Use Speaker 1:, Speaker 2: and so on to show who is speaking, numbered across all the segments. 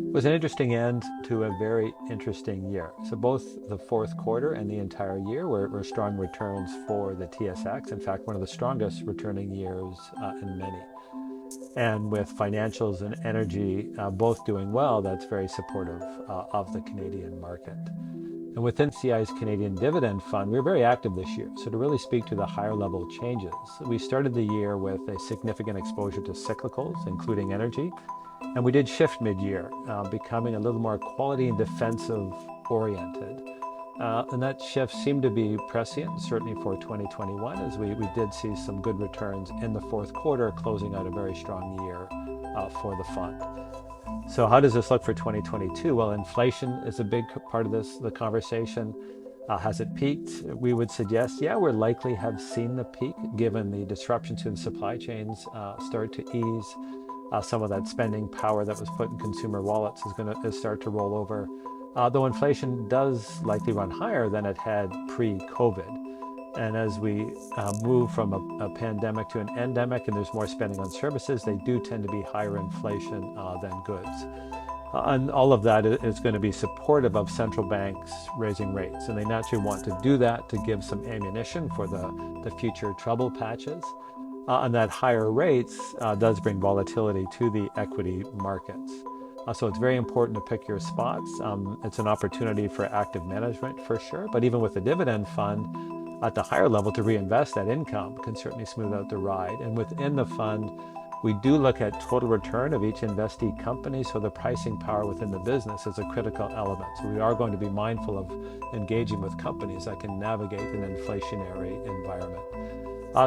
Speaker 1: It was an interesting end to a very interesting year. So both the fourth quarter and the entire year were strong returns for the TSX. In fact, one of the strongest returning years in many. And with financials and energy both doing well, that's very supportive of the Canadian market. And within CI's Canadian Dividend Fund, we were very active this year. So to really speak to the higher level changes, we started the year with a significant exposure to cyclicals, including energy. And we did shift mid-year, becoming a little more quality and defensive oriented. And that shift seemed to be prescient, certainly for 2021, as we did see some good returns in the fourth quarter, closing out a very strong year for the fund. So how does this look for 2022? Well, inflation is a big part of the conversation. Has it peaked? We would suggest, yeah, we're likely have seen the peak, given the disruptions in supply chains start to ease. Some of that spending power that was put in consumer wallets is going to start to roll over, though inflation does likely run higher than it had pre-COVID. And as we move from a pandemic to an endemic and there's more spending on services, they do tend to be higher inflation than goods. And all of that is going to be supportive of central banks raising rates. And they naturally want to do that to give some ammunition for the future trouble patches. And that higher rates does bring volatility to the equity markets. So it's very important to pick your spots. It's an opportunity for active management for sure, but even with the dividend fund at the higher level, to reinvest that income can certainly smooth out the ride. And within the fund, we do look at total return of each investee company, so the pricing power within the business is a critical element. So we are going to be mindful of engaging with companies that can navigate an inflationary environment.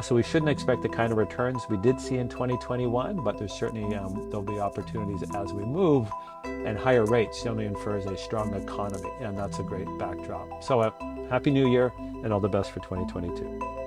Speaker 1: So we shouldn't expect the kind of returns we did see in 2021, but there's certainly there'll be opportunities as we move, and higher rates only infers a strong economy, and that's a great backdrop. So Happy New Year and all the best for 2022.